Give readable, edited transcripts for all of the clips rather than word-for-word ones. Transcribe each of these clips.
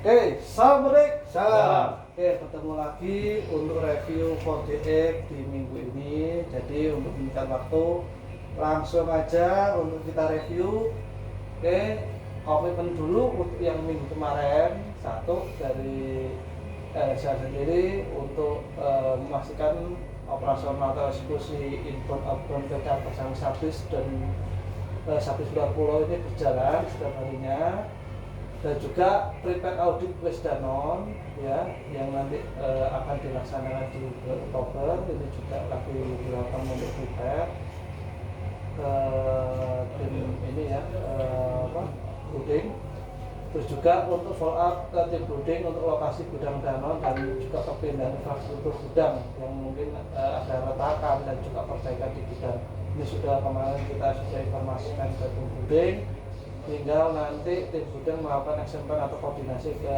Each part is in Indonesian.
Oke, salam break. Salam. Oke, ketemu lagi untuk review 4DX di minggu ini. Jadi untuk menyingkat waktu, langsung aja untuk kita review. Oke, komitmen dulu untuk yang minggu kemarin. Satu dari saya sendiri untuk memastikan operasional atau eksekusi inbound outbound ke kantor Sabis dan Sabis Luar Pulau ini berjalan setiap harinya. Dan juga prepare audit West Danon ya yang nanti akan dilaksanakan di Oktober. Ini juga lagi dilakukan untuk prepare ke tim ini ya Buding. Terus juga untuk follow up ke tim Buding untuk lokasi gudang Danon dan juga perpindahan infrastruktur gudang yang mungkin ada retakan dan juga perbaikan di gudang. Ini sudah kemarin kita sudah informasikan ke tim Buding. Tinggal nanti tim gudang melakukan action plan atau koordinasi ke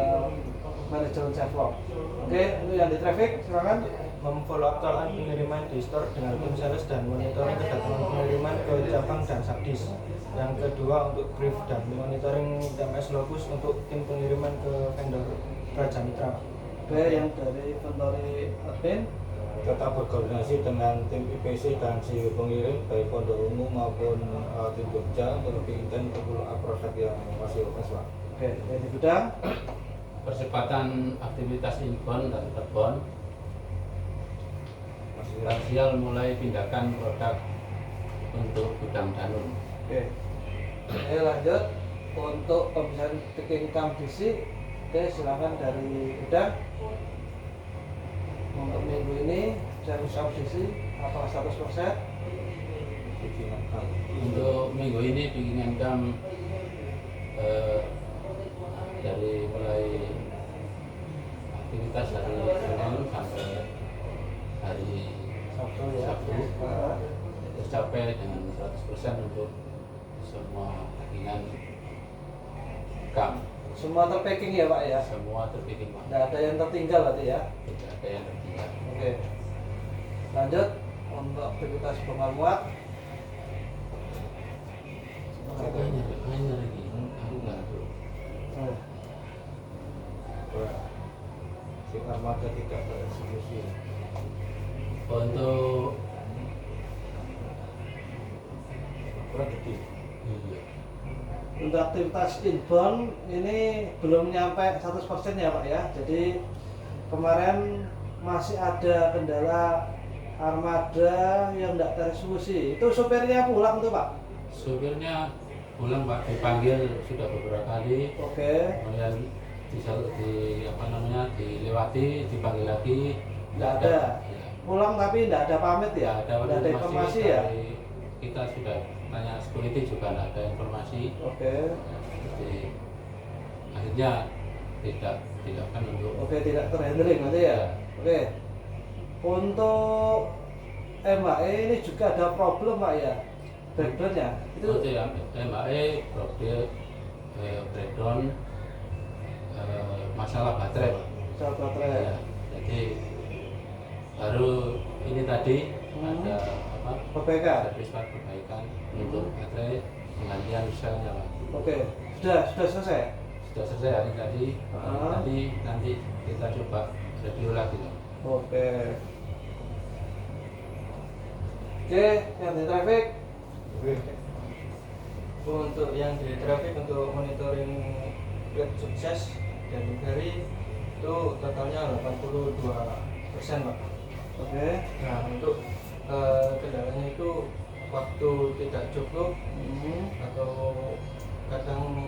manajemen Chevron. Oke, itu yang di traffic, silakan. Memfollow up calon pengiriman di store dengan tim sales dan monitoring kedatangan pengiriman ke cabang dan Sabdis. Yang kedua untuk brief dan monitoring TMS Lokus untuk tim pengiriman ke vendor Raja Mitra. Oke, yang dari inventory admin tetap berkoordinasi dengan tim IPC dan si pengirim baik pondok umum maupun tim Jogja untuk lebih intens untuk proses yang masih open Pak. Oke, yang di gudang percepatan aktivitas inbound dan outbound, parsial mulai pindahkan produk untuk gudang Danun. Oke, lanjut untuk pembicaraan picking count DC. Oke, silakan dari gudang. Untuk minggu ini service audisi apa 100%? Untuk minggu ini picking income dari mulai aktivitas dari Senin sampai hari Sabtu ya. Tercapai dengan 100% untuk semua packingan income. Semua terpacking ya Pak ya? Semua terpicking, Pak. Tidak ada yang tertinggal berarti ya? Tidak ada yang tertinggal. Oke, lanjut untuk aktivitas bongkar muat. Hanya lagi, aku nggak tahu. Si armada tidak bereksekusi. Untuk Kurang gede. Untuk aktivitas inbound ini belum nyampe 100% ya Pak ya. Jadi kemarin masih ada kendala armada yang tidak tereksekusi. Itu sopirnya pulang tuh Pak? supirnya pulang, Pak, dipanggil sudah beberapa kali, Oke. kemudian dilewati, dipanggil lagi, Nggak ada. Ya. Pulang tapi tidak ada pamit ya? Nggak ada informasi ya? dari kita sudah tanya security juga nggak ada informasi. Oke. Jadi akhirnya tidak akan untuk Oke, tidak terhandling nanti ya. Oke. Untuk MHE ini juga ada problem Pak ya? Breakdown-nya. Itu untuk yang MAE breakdown, masalah baterai, Pak. soal baterai. Ya, jadi baru ini tadi ada Perbaikan. servis perbaikan untuk baterai, penggantian selnya, Pak. Oke. Sudah selesai. Sudah selesai hari tadi. Ah. Nanti kita coba review lagi, Pak. Oke. Oke, yang di traffic. Untuk yang di traffic untuk monitoring rate sukses dan hari itu totalnya 82% Pak. Oke. Nah untuk kendalanya itu waktu tidak cukup atau kadang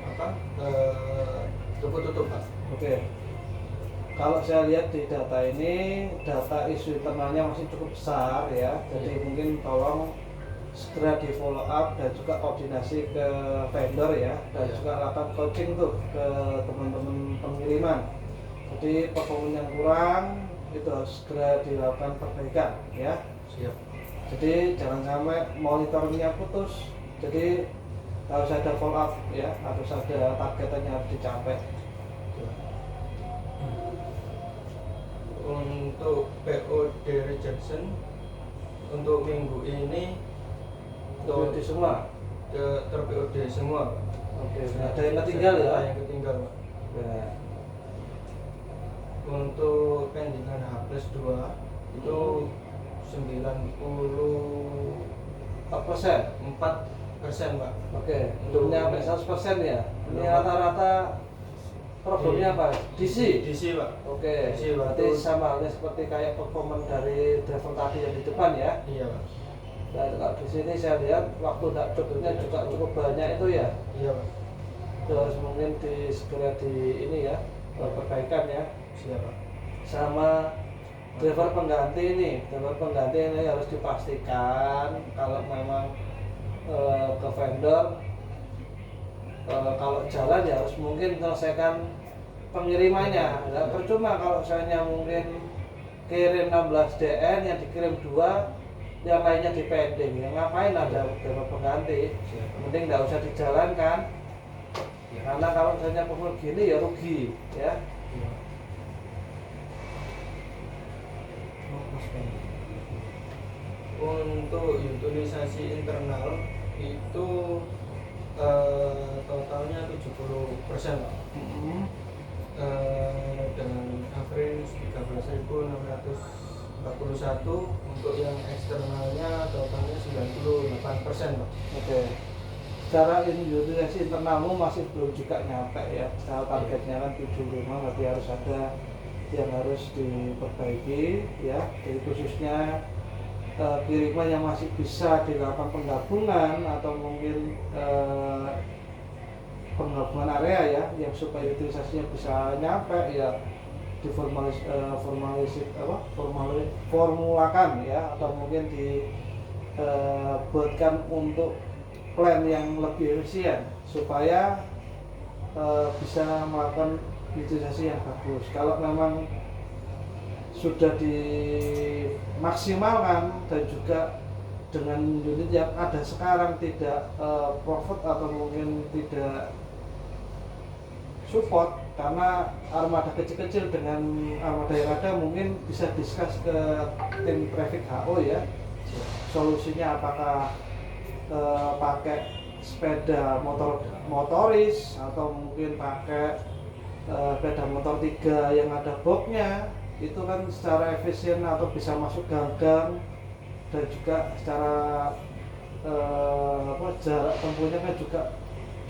tutup Pak. Oke. Kalau saya lihat di data ini, data isu internalnya masih cukup besar ya. Jadi mungkin tolong segera di follow up dan juga koordinasi ke vendor ya, dan juga lakukan coaching tuh ke teman-teman pengiriman. Jadi performa yang kurang itu harus segera dilakukan perbaikan ya. Siap. Jadi jangan sampai monitoringnya putus. Jadi harus ada follow up ya, harus ada targetannya harus dicapai. Untuk POD rejection untuk minggu ini Untuk semua. ter-POD semua Pak. Oke, ada yang ketinggal ya? Ada yang ketinggal Pak. Ya. Untuk pendingan H+2 itu 4%. 94% Pak. Oke, belum nyampe 100% ya. Ini rata-rata problemnya apa? DC. DC Pak. Oke, DC, berarti waktu- sama halnya seperti kayak performa dari driver tadi yang di depan ya. Iya Pak. Dan kalau di sini saya lihat waktu tidak cukupnya juga cukup banyak itu ya. Iya Pak. Itu harus mungkin segera di ini ya, perbaikan ya. Siap Pak. Sama driver pengganti ini harus dipastikan kalau memang ke vendor kalau jalan ya harus mungkin menyelesaikan pengirimannya. Nah, percuma kalau saya mungkin kirim 16 DN yang dikirim 2 yang lainnya di pending, ya ngapain ada driver pengganti, mending nggak usah dijalankan karena kalau misalnya perform gini ya rugi ya. Untuk utilisasi internal itu totalnya 70% Pak. Dengan average 13.641. Untuk yang eksternalnya totalnya 98% Pak. Oke. Secara utilisasi internalmu masih belum juga nyampe ya. Secara targetnya kan 75, berarti harus ada yang harus diperbaiki ya. Jadi khususnya kiriman yang masih bisa dilakukan penggabungan atau mungkin penggabungan area ya, yang supaya utilisasinya bisa nyampe ya formulakan ya, atau mungkin dibuatkan untuk plan yang lebih efisien supaya bisa melakukan utilisasi yang bagus. Kalau memang sudah dimaksimalkan dan juga dengan unit yang ada sekarang tidak profit atau mungkin tidak support karena armada kecil-kecil dengan armada yang ada, mungkin bisa discuss ke tim traffic HO ya, solusinya apakah pakai sepeda motoris atau mungkin pakai sepeda motor 3 yang ada boxnya. Itu kan secara efisien atau bisa masuk gang-gang dan juga secara jarak tempuhnya kan juga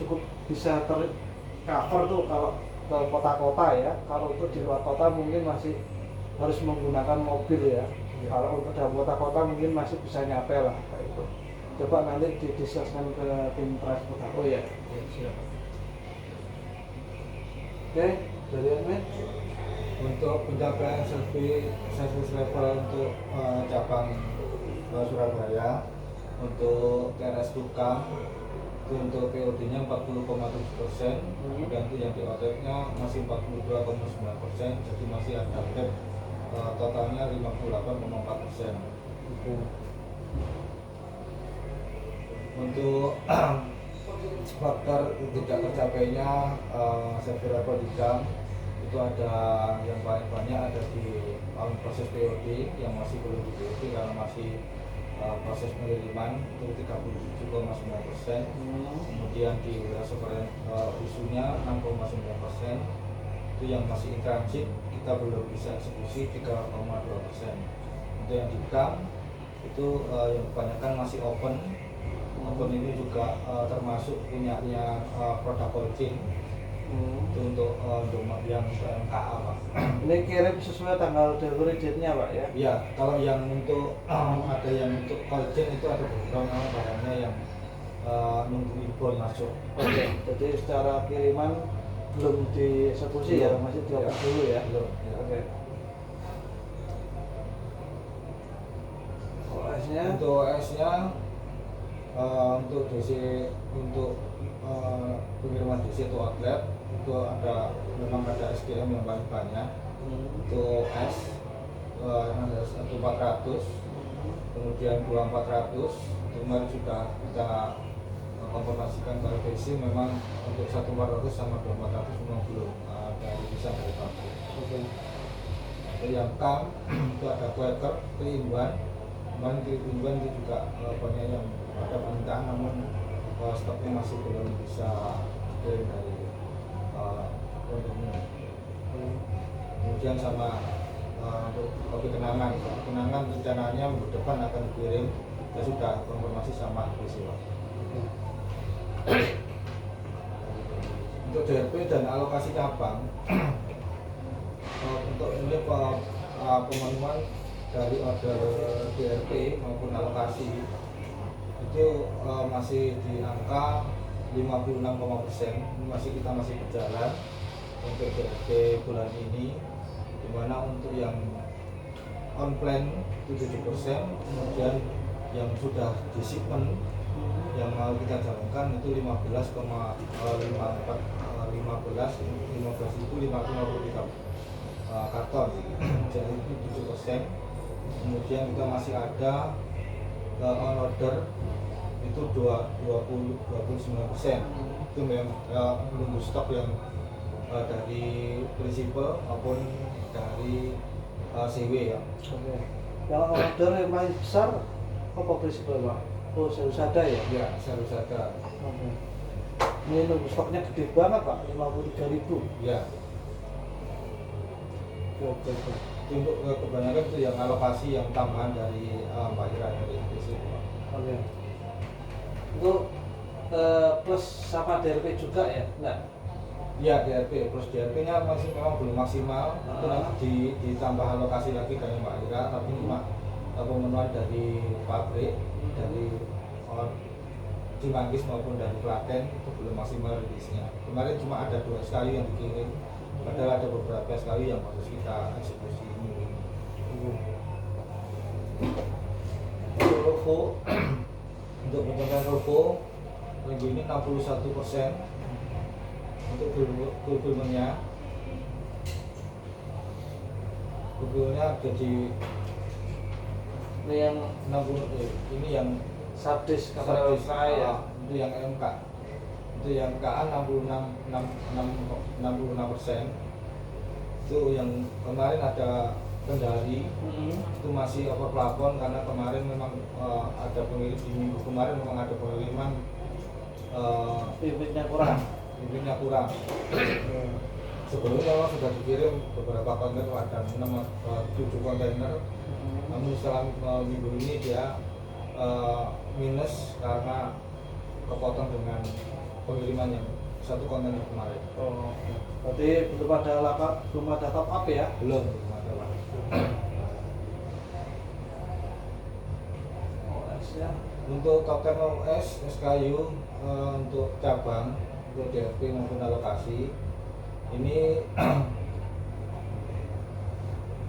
cukup bisa tercover tuh kalau ke kota-kota ya. Kalau untuk di luar kota mungkin masih harus menggunakan mobil ya. Kalau untuk dalam kota-kota mungkin masih bisa nyampe lah kayak itu. Coba nanti didiskuskan ke tim transport aku ya. Siap. Oke, dari admin. Untuk pencapaian service level untuk cabang Surabaya, untuk TRS Tukang itu untuk POD-nya 40,7%, dan itu yang di outlet-nya masih 42,9%, jadi masih ada gap totalnya 58,4%. Untuk faktor tidak tercapainya service level di jam itu ada yang paling banyak ada di proses POD yang masih belum di POD karena masih proses pengiriman itu 37,9%, kemudian di wilayah isunya 6,9%, itu yang masih in transit kita belum bisa eksekusi 3,2%. Untuk yang di bank itu yang kebanyakan masih open ini juga termasuk punyanya produk cold chain. Itu untuk yang MKA Pak. Ini kirim sesuai tanggal delivery date-nya Pak ya? Ya, kalau yang untuk ada yang untuk cold chain itu ada beberapa barangnya yang nunggu impor masuk. Oke, jadi secara kiriman belum dieksekusi ya, masih dilakukan dulu ya? Belum, ya. Oke. OS-nya? Untuk OS-nya untuk DC untuk pengiriman DC itu outlet itu memang ada SDM yang paling banyak. Untuk S ada 1400, kemudian 2400 kemarin sudah kita konfirmasikan ke LPC, memang untuk 1400 sama 2400 memang belum dari bisa beroperasi. Untuk yang KAM itu ada Quaker, Keimbang. Kemarin Keimbang itu juga banyak yang ada permintaan, namun stoknya masih belum bisa dikirim dari produknya. Kemudian kemudian sama untuk kopi kenangan. Kenangan rencananya minggu depan akan dikirim. Kita sudah konfirmasi sama Priscilla. Untuk DRP dan alokasi cabang, untuk ini pemenuhan dari order DRP maupun alokasi itu masih di angka 56,%. Kita masih berjalan untuk DRP bulan ini, dimana untuk yang on plan itu 7%, kemudian yang sudah di shipment yang mau kita jalankan itu 15,53 karton, jadi itu 7%. Kemudian kita masih ada on order itu 29%. Itu memang menunggu stok yang dari prinsipal maupun dari CW ya. Oke. Yang order yang paling besar apa prinsipal Pak? Oh, Serusada ya? Ya, Serusada. Oke. Ini nunggu stoknya gede banget Pak, 53.000. Ya, Oke. untuk kebanyakan itu yang alokasi yang tambahan dari Mbak Ira dari prinsipal. Oke. Untuk plus sama DRP juga ya? Enggak? Ya, DRP plus DRP-nya masih memang belum maksimal. Itu nanti ditambah alokasi lagi dari Mbak Ira, tapi cuma pemenuhan dari pabrik, dari Cimanggis maupun dari Klaten itu belum maksimal rilisnya. Kemarin cuma ada 2 sekali yang dikirim, padahal ada beberapa sekali yang harus kita eksekusi ini. Untuk Rovo, untuk pencapaian Rovo minggu ini 61%. Untuk fulfillment-nya jadi Ini yang 60, ini yang subdisk kapal Sabdis, ya? itu yang MK, itu yang KA 66%. Itu yang kemarin ada kendali, itu masih over plafon karena kemarin memang ada pengirim di minggu kemarin memang ada pengiriman Bibitnya kurang. bibitnya kurang. Sebelumnya memang sudah dikirim beberapa kontainer, ada 7 kontainer. Namun setelah minggu ini dia minus karena kepotong dengan pengiriman yang 1 kontainer kemarin. Oh, berarti belum ada top up ya? Belum ada Pak. OS ya. Untuk top 10 OS SKU untuk cabang, untuk DRP maupun alokasi ini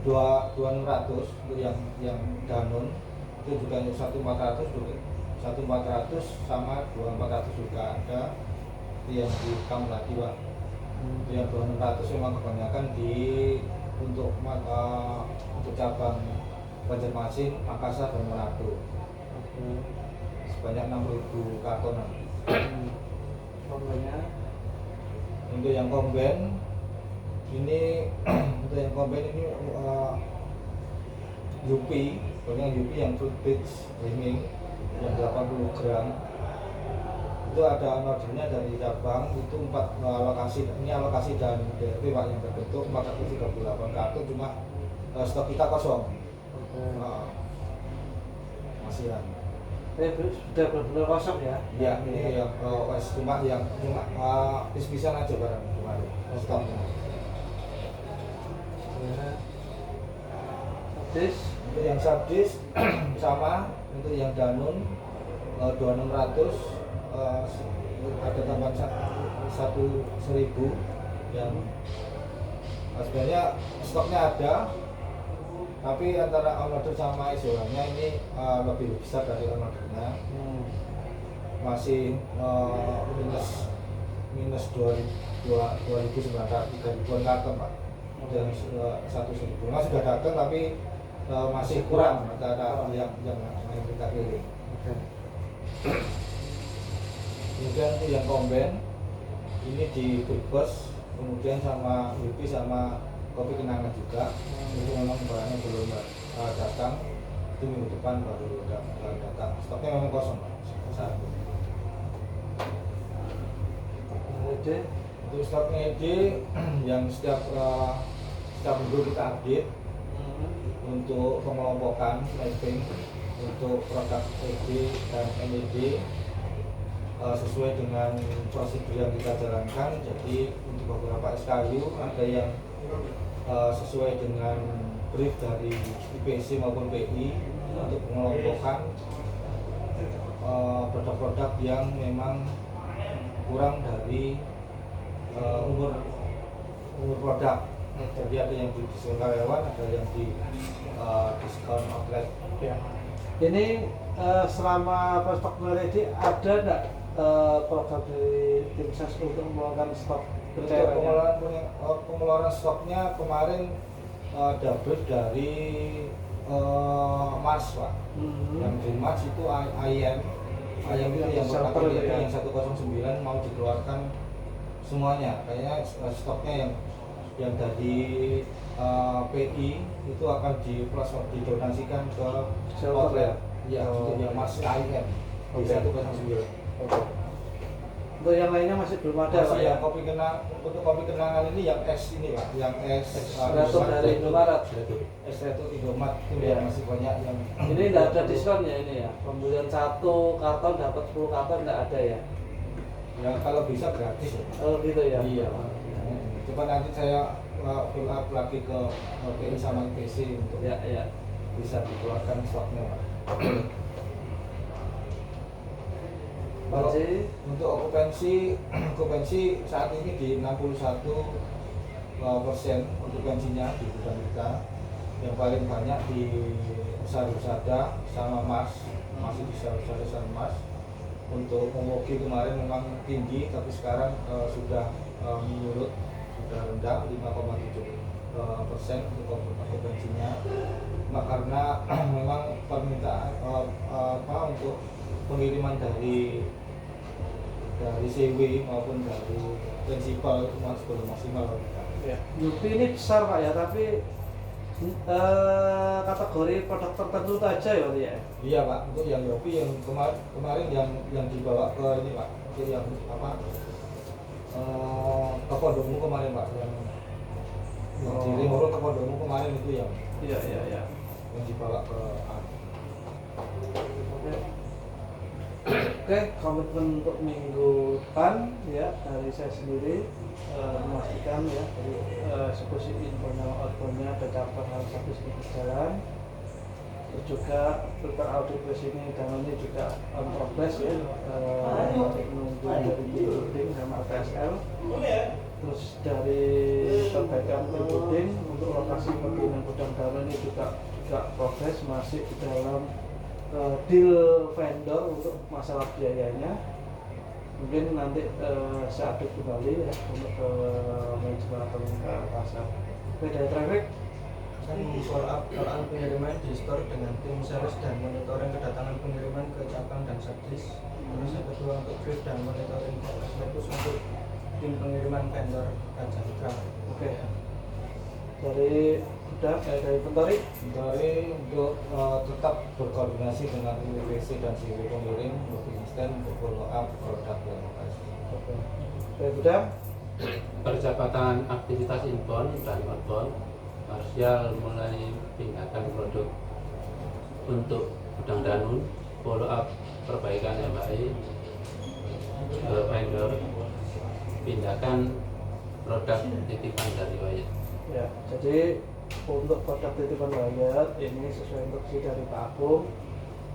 2600 untuk yang Danone, itu juga untuk 1400 sama 2400 juga ada. Itu yang di kam lagi Pak. Itu yang 2600 memang kebanyakan untuk cabang Banjarmasin, Makassar dan Manado. Sebanyak 6.000 kartonan. Kombennya Untuk yang komben ini untuk yang komben ini Yupi, pokoknya Yupi yang fruit bits ringing yang 80 gram itu ada ordernya dari cabang itu 4 alokasi. Ini alokasi dan DRP Pak yang terbentuk 438 kartu, cuma stok kita kosong. Masih ada. sudah benar-benar kosong ya? Ya, ini yang OS cuma pis-pisan aja barang kemarin stoknya. Subdisk Untuk yang Sabdis sama, untuk yang Danone 2600 ada tambahan 1.000 yang sebenarnya stoknya ada, tapi antara on order sama isolannya ini lebih besar dari on ordernya. Masih minus 2.900 karton Pak, dan 1.000 masih sudah datang tapi masih kurang antara yang kita kirim. Kemudian untuk yang komben ini di Bus, kemudian sama Wipi sama kopi kenangan juga. Itu memang barangnya belum datang, itu minggu depan baru datang. Stoknya memang kosong Pak saat ini. Ede Untuk stoknya ED yang setiap setiap minggu kita update untuk pengelompokan mapping untuk produk ED dan MED sesuai dengan prosedur yang kita jalankan. Jadi untuk beberapa SKU ada yang sesuai dengan brief dari IPC maupun PI untuk pengelompokan produk-produk yang memang kurang dari umur produk. Jadi ada yang di diskon karyawan, ada yang di diskon outlet. Ya. Ini selama stok ready ada nggak program dari tim ses untuk mengeluarkan stok Untuk bercairannya? pengeluaran stoknya kemarin double dari Mars, Pak. Yang di Mars itu IM itu yang berpaket itu yang 109 mau dikeluarkan semuanya. Kayaknya stoknya yang dari PI itu akan didonasikan ke outlet. Ya, untuk yang Mars IM di 109. Oke. Untuk yang lainnya masih belum ada, Pak Masih ya? yang untuk kopi kenangan ini yang S ini, Pak, yang S Rasul dari Indomaret. S itu Indomaret itu Iya. yang masih banyak yang Ini tidak ada diskon ya ini ya? Pembelian 1 karton dapat 10 karton tidak ada ya? ya kalau bisa gratis ya. Oh gitu ya? Iya. Coba nanti saya fill up lagi ke PI sama IPC untuk Ya, ya. bisa dikeluarkan stoknya, Pak. Kalau Masih untuk okupansi saat ini di 61% okupansinya di gudang kita. Yang paling banyak di Sarusada sama Mas, masih di Sarusada sama Mas. Untuk Momogi kemarin memang tinggi, tapi sekarang sudah menurun, sudah rendah 5,7% untuk okupansinya. Karena memang permintaan untuk pengiriman dari CW maupun dari prinsipal itu masih belum maksimal. ya. Yupi ini besar Pak ya, tapi kategori produk tertentu itu aja ya Pak ya? Iya, Pak, untuk yang Yopi yang kemarin yang dibawa ke ini, Pak, itu yang apa ke Pondomu kemarin, Pak, yang di Rimoro ke Pondomu kemarin itu yang Iya, iya, iya. dibawa ke Oke, komitmen untuk minggu depan ya dari saya sendiri memastikan ya dari eksekusi internal outboundnya ada cabang harus habis berjalan. Terus juga prepare audit base ini dan ini juga on progress ya menunggu dari building sama PSL. Terus dari perbaikan building untuk lokasi pembinaan gudang baru ini juga progres masih di dalam deal vendor untuk masalah biayanya. Mungkin nanti saya update kembali ya untuk ke manajemen atau ke pasar. Oke, dari traffic Kan follow up pengiriman pengiriman di store dengan tim sales dan monitoring kedatangan pengiriman ke cabang dan subdis. Terus yang kedua untuk brief dan monitoring progress lokus untuk tim pengiriman vendor dan jasa. oke. Dari Bentori untuk tetap berkoordinasi dengan IPC dan CW pengirim lebih instan untuk follow up produk dan lokasi. dari Gudang Percepatan aktivitas inbound dan outbound, Marsial mulai pindahkan produk untuk gudang Danun, follow up perbaikan MHI ke vendor, pindahkan produk titipan dari Wayat. ya. Jadi untuk produk titipan Wayat ini sesuai instruksi dari Pak Agung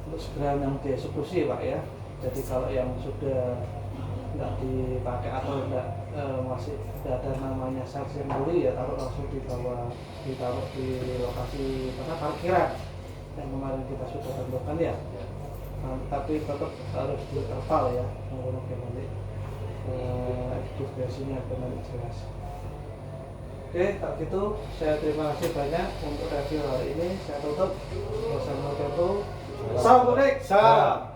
untuk segera yang dieksekusi Pak ya. Jadi kalau yang sudah nggak dipakai atau nggak masih tidak ada namanya sales yang beli ya langsung ditaruh di lokasi parkiran yang kemarin kita sudah tentukan ya. Tapi tetap harus diterpal ya menggunakan nanti eksekusinya benar jelas. Oke, tak gitu saya terima kasih banyak untuk review hari ini. Saya tutup. Wassalamualaikum. Salam.